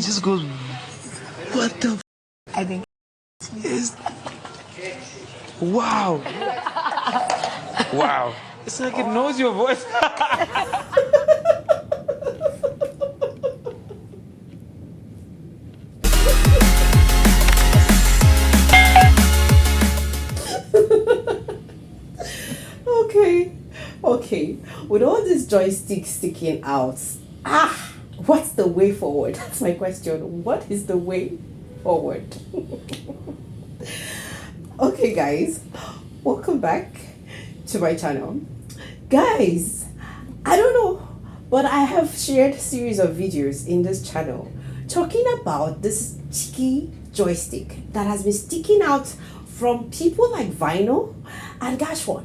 just goes, what the I think is? Wow. Wow. It's like it knows your voice. Okay, with all these joysticks sticking out, what's the way forward? That's my question. What is the way forward? Okay, guys, welcome back to my channel. Guys, I don't know, but I have shared a series of videos in this channel talking about this cheeky joystick that has been sticking out from people like Vyno and Gashwan.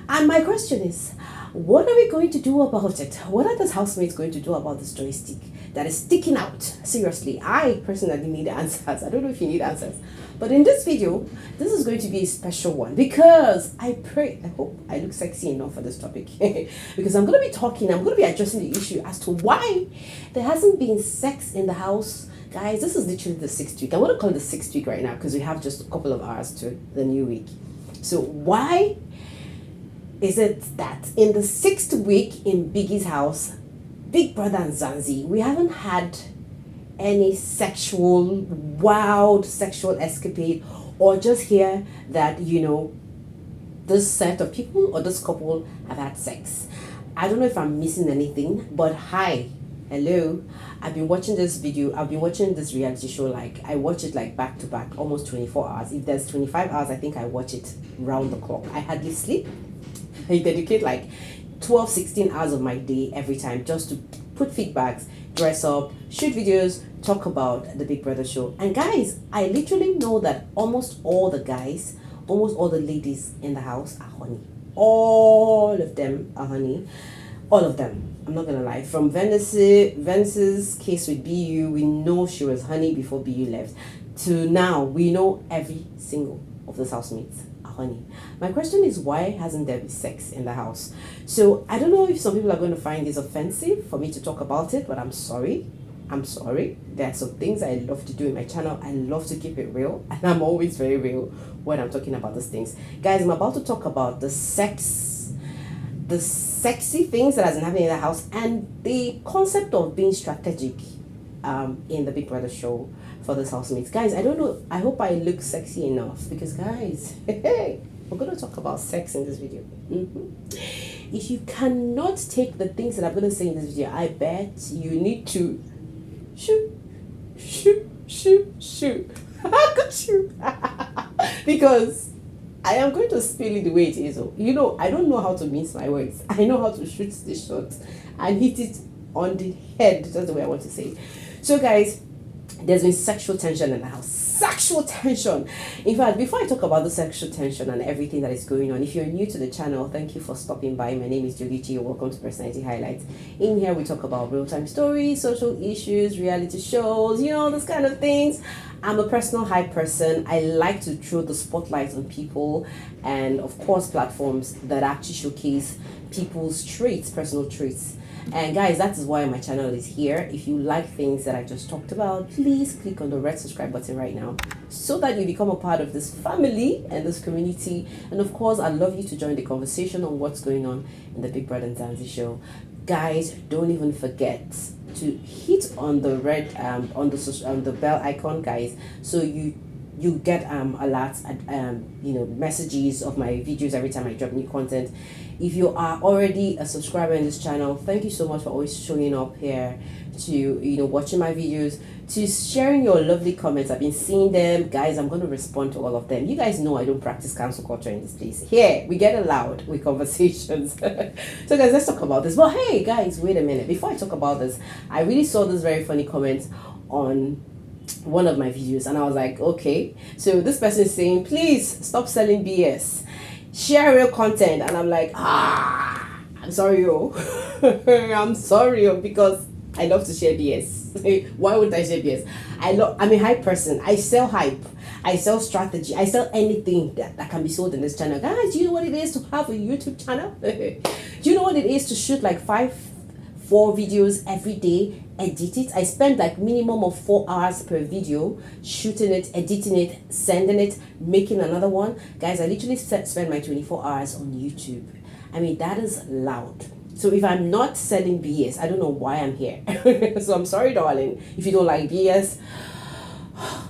And my question is, what are we going to do about it? What are those housemates going to do about this joystick that is sticking out? Seriously, I personally need answers. I don't know if you need answers. But in this video, this is going to be a special one because I hope I look sexy enough for this topic. Because I'm going to be addressing the issue as to why there hasn't been sex in the house. Guys, this is literally the 6th week. I want to call it the 6th week right now because we have just a couple of hours to the new week. So why is it that in the 6th week in Biggie's house, Bbmzansi, we haven't had any wild sexual escapade, or just hear that, this set of people or this couple have had sex? I don't know if I'm missing anything, but hello, I've been watching this reality show, I watch it back to back, almost 24 hours. If there's 25 hours, I think I watch it round the clock. I hardly sleep. I dedicate 12, 16 hours of my day every time just to put feedbacks, dress up, shoot videos, talk about the Big Brother show. And guys, I literally know that almost all the ladies in the house are honey. All of them are honey. All of them. I'm not gonna lie. From Vanessa's case with BU, we know she was honey before BU left. To now, we know every single of those housemates are honey. My question is, why hasn't there been sex in the house? So I don't know if some people are going to find this offensive for me to talk about it, but I'm sorry. There are some things I love to do in my channel. I love to keep it real, and I'm always very real when I'm talking about these things. Guys, I'm about to talk about the sexy things that has been happening in the house and the concept of being strategic in the Big Brother show for this housemates. Guys, I don't know, I hope I look sexy enough because guys, we're going to talk about sex in this video. If you cannot take the things that I'm going to say in this video, I bet you need to shoot. Because I am going to spill it the way it is. I don't know how to mince my words. I know how to shoot the shot and hit it on the head. That's the way I want to say it. So guys, there's been sexual tension in the house. Sexual tension. In fact, before I talk about the sexual tension and everything that is going on, if you're new to the channel, thank you for stopping by. My name is Jolichi. Welcome to Personality Highlights. In here, we talk about real-time stories, social issues, reality shows, those kind of things. I'm a personal hype person. I like to throw the spotlight on people and, of course, platforms that actually showcase people's traits, personal traits. And guys, that is why my channel is here. If you like things that I just talked about, please click on the red subscribe button right now so that you become a part of this family and this community. And of course, I'd love you to join the conversation on what's going on in the Bbmzansi show. Guys, don't even forget to hit on the red on the bell icon, guys, so you get alerts and messages of my videos every time I drop new content. If you are already a subscriber in this channel, thank you so much for always showing up here to watching my videos, to sharing your lovely comments. I've been seeing them, guys. I'm going to respond to all of them. You guys know I don't practice cancel culture in this place. Here we get loud with conversations. So guys, let's talk about this. But hey guys, wait a minute, before I talk about this, I really saw this very funny comment on one of my videos and I was like, okay, so this person is saying, please stop selling BS, share real content. And I'm like, I'm sorry, I'm sorry, because I love to share BS. Why would I share BS? I'm a hype person. I sell hype. I sell strategy. I sell anything that can be sold in this channel. Guys, do you know what it is to have a YouTube channel? Do you know what it is to shoot 4 videos every day edit it. I spend like minimum of 4 hours per video shooting it, editing it, sending it, making another one. Guys, I literally spend my 24 hours on YouTube. I mean, that is loud. So if I'm not selling BS, I don't know why I'm here. So I'm sorry, darling, if you don't like BS.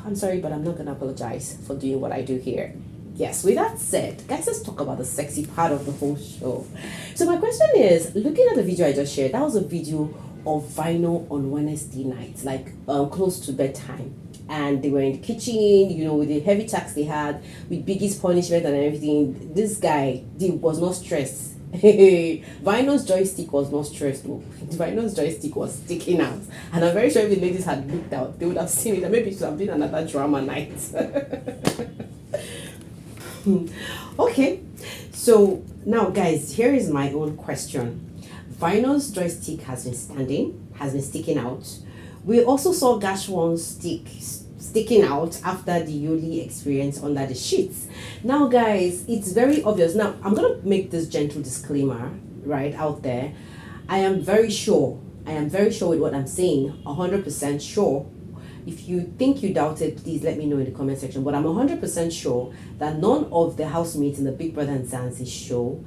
I'm sorry, but I'm not gonna apologize for doing what I do here. Yes, with that said, guys, let's talk about the sexy part of the whole show. So my question is, looking at the video I just shared, that was a video of Vyno on Wednesday night, like close to bedtime. And they were in the kitchen, you know, with the heavy tax they had, with Biggie's punishment and everything. This guy was not stressed. Vyno's joystick was not stressed though. Vyno's joystick was sticking out, and I'm very sure if the ladies had looked out, they would have seen it, and maybe it would have been another drama night. Okay, so now guys, here is my own question. Vyno's joystick has been sticking out. We also saw Gashwan's sticking out after the Yoli experience under the sheets. Now guys, it's very obvious. Now I'm gonna make this gentle disclaimer right out there. I am very sure with what I'm saying, 100% sure. If you think you doubt it, please let me know in the comment section. But I'm 100% sure that none of the housemates in the Bbmzansi show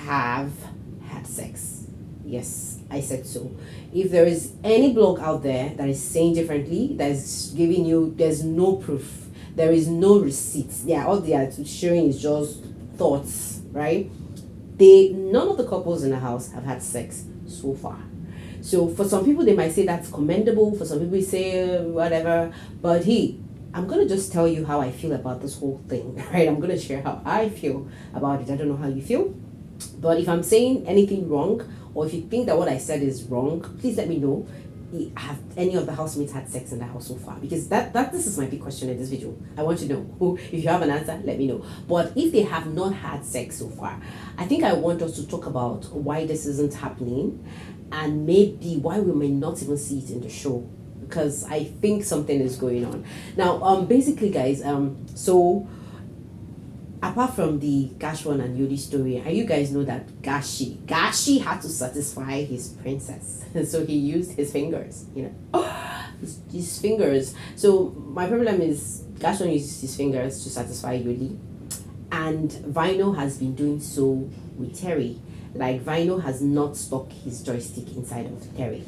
have had sex. Yes, I said so. If there is any blog out there that is saying differently, that is giving you, there's no proof, there is no receipts. Yeah, all they are showing is just thoughts, right? None of the couples in the house have had sex so far. So for some people, they might say that's commendable. For some people, they say whatever. But I'm going to just tell you how I feel about this whole thing, right? I'm going to share how I feel about it. I don't know how you feel. But if I'm saying anything wrong, or if you think that what I said is wrong, please let me know. Have any of the housemates had sex in the house so far? Because this is my big question in this video. I want to know. If you have an answer, let me know. But if they have not had sex so far, I think I want us to talk about why this isn't happening, and maybe why we may not even see it in the show, because I think something is going on. Now, basically, guys, so apart from the Gashwan and Yodi story, you guys know that Gashi had to satisfy his princess, so he used his fingers, you know, his fingers. So my problem is Gashwan used his fingers to satisfy Yodi, and Vyno has been doing so with Terry. Like, Vyno has not stuck his joystick inside of Terry.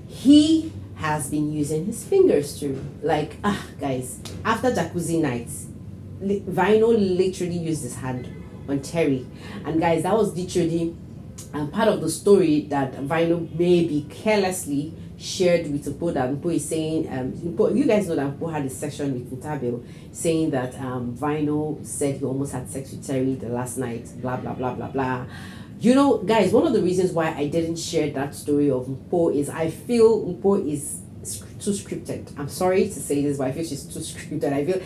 He has been using his fingers too. Like, guys, after jacuzzi nights, Vyno literally used his hand on Terry. And guys, that was literally part of the story that Vyno maybe carelessly shared with Mpo, that Mpo is saying, you guys know that Mpo had a session with Ntabil saying that Vyno said he almost had sex with Terry the last night, blah, blah, blah, blah, blah. You know, guys, one of the reasons why I didn't share that story of Mpo is I feel Mpo is too scripted. I'm sorry to say this, but I feel she's too scripted. I feel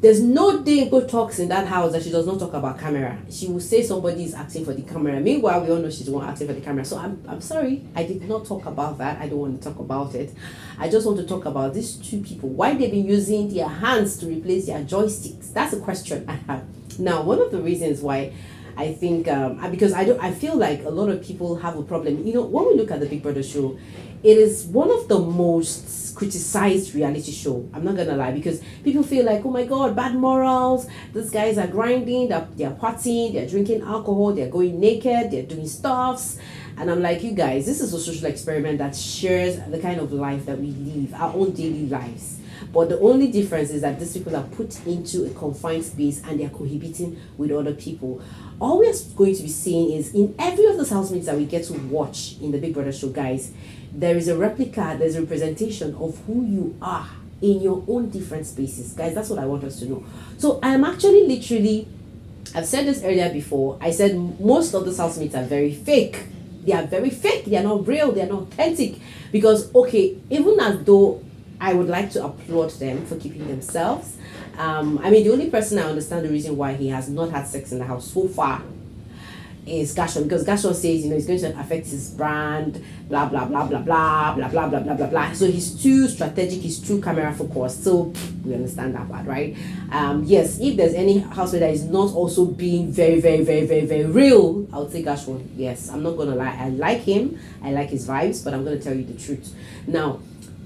there's no day Mpo talks in that house that she does not talk about camera. She will say somebody is acting for the camera. Meanwhile, we all know she's the one acting for the camera. So I'm sorry, I did not talk about that. I don't want to talk about it. I just want to talk about these two people. Why they've been using their hands to replace their joysticks. That's a question I have. Now, one of the reasons why I think because I feel like a lot of people have a problem. You know, when we look at the Big Brother show, it is one of the most criticized reality show. I'm not gonna lie, because people feel like, oh my god, bad morals, these guys are grinding, they're partying, they're drinking alcohol, they're going naked, they're doing stuffs. And I'm like, you guys, this is a social experiment that shares the kind of life that we live, our own daily lives. But the only difference is that these people are put into a confined space and they're cohabiting with other people. All we're going to be seeing is, in every of those housemates that we get to watch in the Big Brother show, guys, there is a replica, there's a representation of who you are in your own different spaces. Guys, that's what I want us to know. So I'm actually literally, I've said this earlier before, I said most of those housemates are very fake. They are very fake, they are not real, they are not authentic. Because, okay, even as though I would like to applaud them for keeping themselves. I mean, the only person I understand the reason why he has not had sex in the house so far is Gashon, because Gashon says, it's going to affect his brand, blah blah blah blah blah blah blah blah blah blah blah. So he's too strategic, he's too camera focused. So we understand that part, right? Yes, if there's any housemate that is not also being very very very very very real, I would say Gashon. Yes, I'm not gonna lie, I like him, I like his vibes, but I'm gonna tell you the truth now.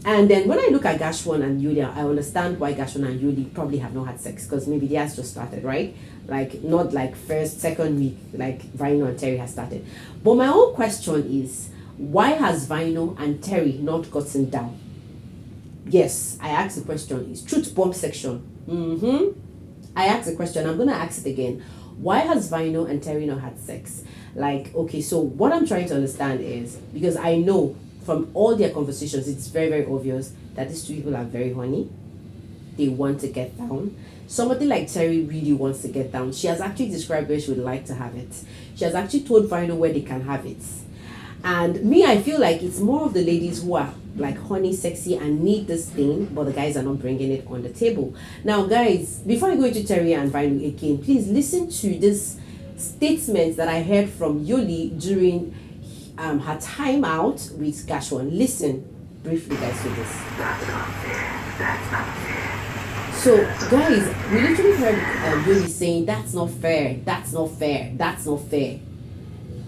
And then when I look at Gashwan and Yulia, I understand why Gashwan and Yuli probably have not had sex, because maybe they has just started, right? Like not like first, second week, like Vyno and Terry has started. But my own question is, why has Vyno and Terry not gotten down? Yes, I asked the question. It's truth bomb section. I asked the question. I'm gonna ask it again. Why has Vyno and Terry not had sex? Like, okay, so what I'm trying to understand is, because I know from all their conversations, it's very, very obvious that these two people are very horny. They want to get down. Somebody like Terry really wants to get down. She has actually described where she would like to have it. She has actually told Vyno where they can have it. And me, I feel like it's more of the ladies who are like horny, sexy, and need this thing, but the guys are not bringing it on the table. Now, guys, before I go into Terry and Vyno again, please listen to this statement that I heard from Yuli during her time out with Gashwan. Listen briefly, guys, to this. That's not fair. That's not fair. So, guys, we literally heard Yuli saying, that's not fair, that's not fair, that's not fair.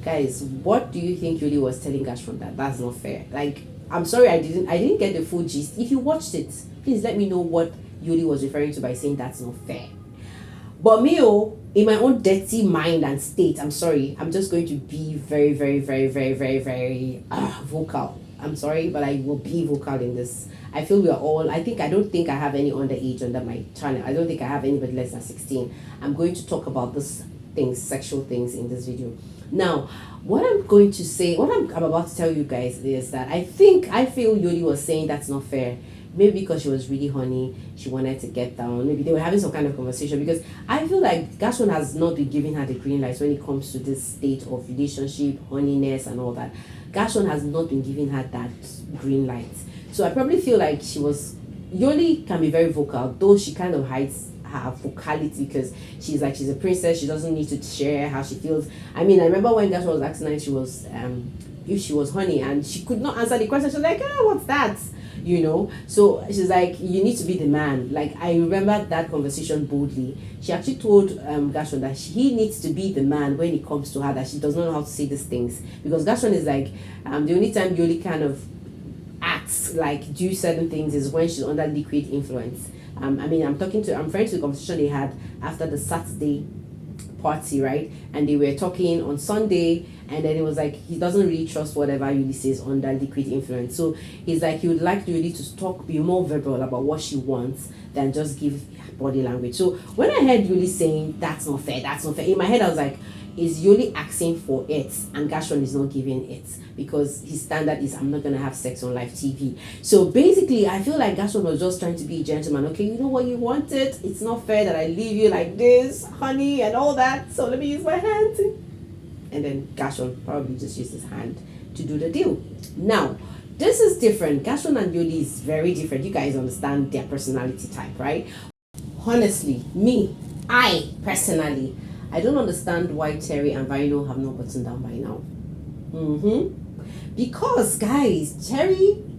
Guys, what do you think Yuli was telling Gashwan that that's not fair? Like, I'm sorry, I didn't get the full gist. If you watched it, please let me know what Yuli was referring to by saying that's not fair. But me, in my own dirty mind and state, I'm sorry, I'm just going to be very, very, very, very, very, very vocal. I'm sorry, but I will be vocal in this. I feel we are all, I don't think I have any underage under my channel. I don't think I have anybody less than 16. I'm going to talk about this things, sexual things in this video. Now, what I'm going to say, what I'm about to tell you guys is that I feel Yoli was saying that's not fair. Maybe because she was really horny, she wanted to get down. Maybe they were having some kind of conversation, because I feel like Gashwan has not been giving her the green lights when it comes to this state of relationship, horniness and all that. Gashwan has not been giving her that green light. So I probably feel like Yoli can be very vocal, though she kind of hides her vocality because she's a princess. She doesn't need to share how she feels. I mean, I remember when Gashwan was asking her if she was horny, and she could not answer the question. She was like, what's that? So she's like, you need to be the man. Like, I remember that conversation boldly. She actually told Gashwan that he needs to be the man when it comes to her, that she does not know how to say these things, because Gashwan is like, the only time Yoli kind of acts like do certain things is when she's under liquid influence. I'm referring to the conversation they had after the Saturday party, right? And they were talking on Sunday, and then it was like he doesn't really trust whatever Yuli says under liquid influence. So he's like, he would like Yuli to be more verbal about what she wants than just give body language. So when I heard Yuli saying that's not fair, in my head I was like, is Yuli asking for it and Gashwan is not giving it, because his standard is, I'm not gonna have sex on live TV. So basically I feel like Gashwan was just trying to be a gentleman. Okay, you know what, you wanted, it's not fair that I leave you like this, honey, and all that, so let me use my hand. And then Gashwan probably just used his hand to do the deal. Now, this is different. Gashwan and Yuli is very different. You guys understand their personality type, right? Honestly, I personally don't understand why Terry and Vyno have not gotten down by now. Because, guys,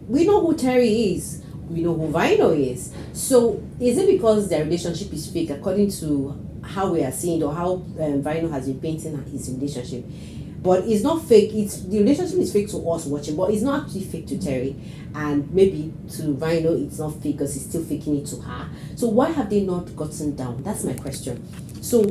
we know who Terry is. We know who Vyno is. So, is it because their relationship is fake, according to how we are seeing, or how Vyno has been painting his relationship? But it's not fake. The relationship is fake to us watching, but it's not actually fake to Terry. And maybe to Vyno, it's not fake because he's still faking it to her. So why have they not gotten down? That's my question. So,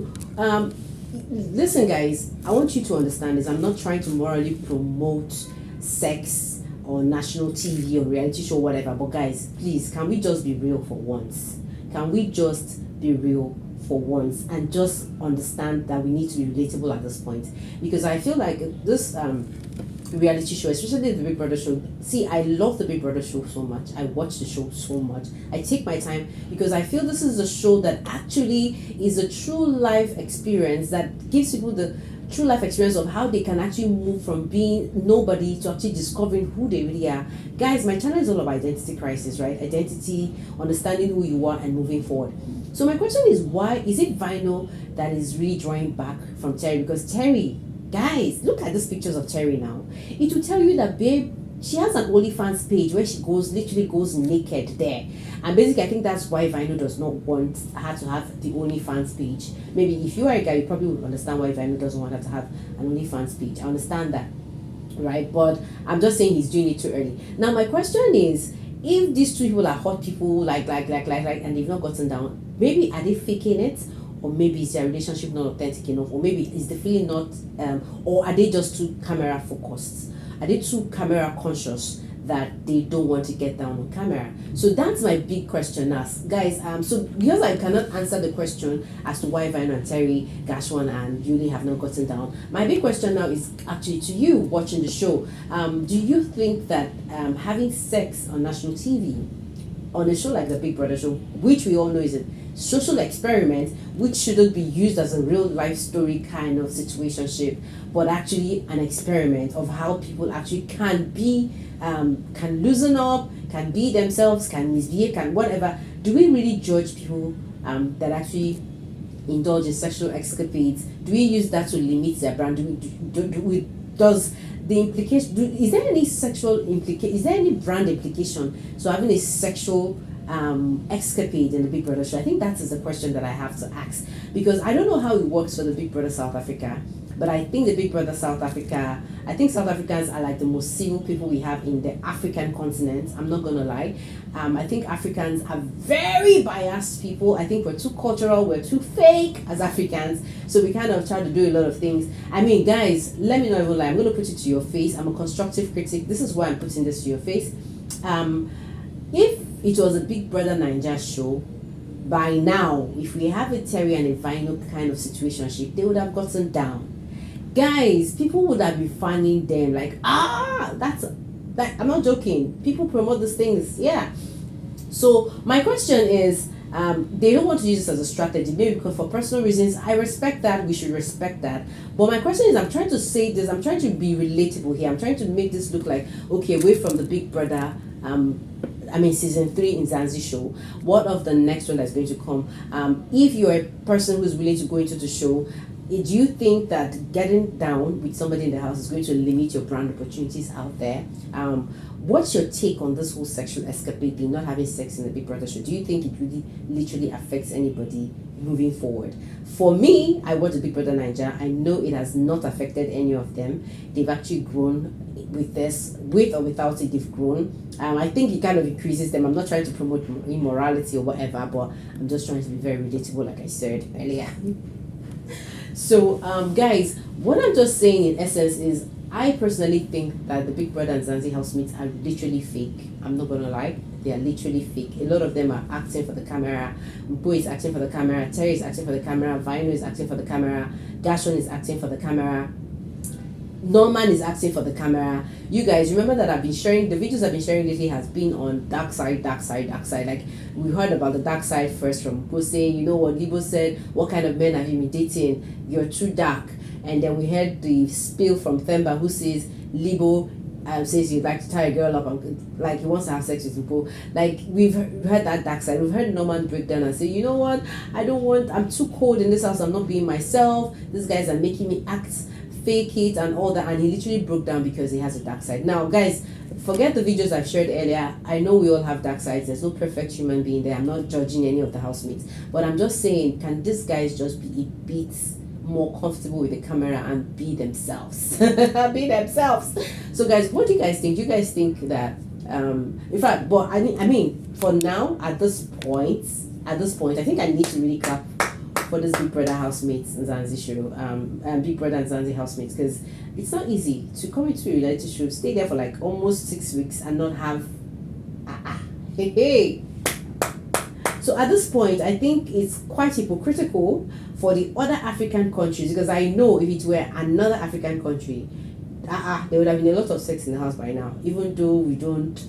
listen, guys, I want you to understand this. I'm not trying to morally promote sex on national TV or reality show, whatever. But guys, please, can we just be real for once? Can we just be real for once and just understand that we need to be relatable at this point? Because I feel like this reality show, especially the Big Brother show, see, I love the Big Brother show so much. I watch the show so much. I take my time because I feel this is a show that actually is a true life experience that gives people the true life experience of how they can actually move from being nobody to actually discovering who they really are. Guys, my channel is all about identity crisis, right? Identity, understanding who you are and moving forward. So my question is, why is it Vyno that is really drawing back from Terry? Because Terry Guys, look at these pictures of Terry now. It will tell you that babe, she has an OnlyFans page where she literally goes naked there. And basically, I think that's why Vyno does not want her to have the OnlyFans page. Maybe if you are a guy, you probably would understand why Vyno doesn't want her to have an OnlyFans page. I understand that, right? But I'm just saying he's doing it too early. Now, my question is, if these two people are hot people, like, and they've not gotten down, maybe are they faking it? Or maybe is their relationship not authentic enough? Or maybe is the feeling not, or are they just too camera focused? Are they too camera conscious that they don't want to get down on camera? So that's my big question now, guys. So because I cannot answer the question as to why Vyno and Terry, Gashwan and Yuli have not gotten down, my big question now is actually to you watching the show. Do you think that having sex on national TV, on a show like the Big Brother show, which we all know is a social experiment, which shouldn't be used as a real life story kind of situationship, but actually an experiment of how people actually can be, can loosen up, can be themselves, can misbehave, can whatever. Do we really judge people that actually indulge in sexual escapades? Do we use that to limit their brand? Does the implication, is there any sexual implication, is there any brand implication so having a sexual escapade in the Big Brother show? I think that is the question that I have to ask, because I don't know how it works for the Big Brother South Africa, but I think the Big Brother South Africa, I think South Africans are like the most civil people we have in the African continent. I'm not gonna lie. I think Africans are very biased people. I think we're too cultural, we're too fake as Africans, so we kind of try to do a lot of things. I mean, guys, let me not even lie. I'm gonna put it to your face. I'm a constructive critic. This is why I'm putting this to your face. If it was a Big Brother Naija show, by now, if we have a Terry and a Vyno kind of situationship, they would have gotten down. Guys, people would have been fanning them like, that's, like, I'm not joking. People promote these things, yeah. So my question is, they don't want to use this as a strategy, maybe because for personal reasons. I respect that, we should respect that. But my question is, I'm trying to say this, I'm trying to be relatable here. I'm trying to make this look like, okay, away from the Big Brother, season 3 in Zanzi show, what of the next one that's going to come? If you're a person who's willing to go into the show, do you think that getting down with somebody in the house is going to limit your brand opportunities out there? What's your take on this whole sexual escapade thing, not having sex in the Big Brother show? Do you think it really literally affects anybody moving forward? For me, I watch the Big Brother Naija. I know it has not affected any of them. They've actually grown with this, with or without it, they've grown. I think it kind of increases them. I'm not trying to promote immorality or whatever, but I'm just trying to be very relatable, like I said earlier. So, guys, what I'm just saying in essence is, I personally think that the Big Brother and Zanzi housemates are literally fake. I'm not gonna lie, they are literally fake. A lot of them are acting for the camera. Mpo is acting for the camera, Terry is acting for the camera, Vyno is acting for the camera, Gashon is acting for the camera, Norman is acting for the camera. You guys remember that I've been sharing, the videos I've been sharing lately has been on dark side. Like, we heard about the dark side first from Mpo saying, you know what Libo said, what kind of men have you been dating? You're too dark. And then we heard the spill from Themba, who says Libo says you'd like to tie a girl up and like he wants to have sex with people. Like, we've heard that dark side. We've heard Norman break down and say, you know what, I'm too cold in this house, I'm not being myself, these guys are making me act, fake it and all that, and he literally broke down because he has a dark side. Now guys, forget the videos I've shared earlier. I know we all have dark sides. There's no perfect human being there. I'm not judging any of the housemates, but I'm just saying, can these guys just be a bit more comfortable with the camera and be themselves? Be themselves. So guys, what do you guys think? Do you guys think that in fact, but I mean for now, at this point I think I need to really clap for this Big Brother housemates and Zanzi show, and Big Brother and Zanzi housemates, because it's not easy to come into a reality show, stay there for like almost 6 weeks and not have hey. So at this point, I think it's quite hypocritical for the other African countries, because I know if it were another African country, there would have been a lot of sex in the house by now, even though we don't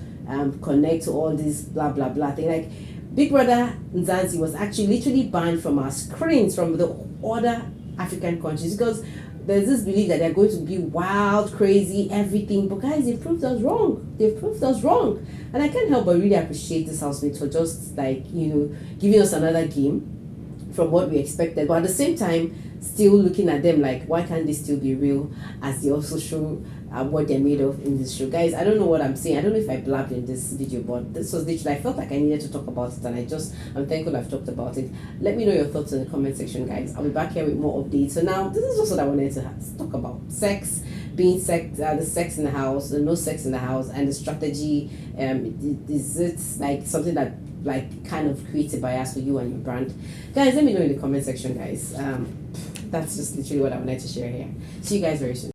connect to all this blah blah blah thing. Like, Big Brother Nzansi was actually literally banned from our screens from the other African countries, because there's this belief that they're going to be wild, crazy, everything. But guys, they've proved us wrong. And I can't help but really appreciate this housemates for just, like, you know, giving us another game from what we expected. But at the same time, still looking at them like, why can't they still be real, as they also show what they're made of in this show. Guys, I don't know what I'm saying. I don't know if I blabbed in this video, but this was literally, I felt like I needed to talk about it, and I'm thankful I've talked about it. Let me know your thoughts in the comment section, guys. I'll be back here with more updates. So now, this is also what I wanted to talk about: sex, being sex, the sex in the house, the no sex in the house, and the strategy. Is it like something that like kind of creates a bias for you and your brand? Guys, let me know in the comment section, guys. That's just literally what I wanted to share here. See you guys very soon.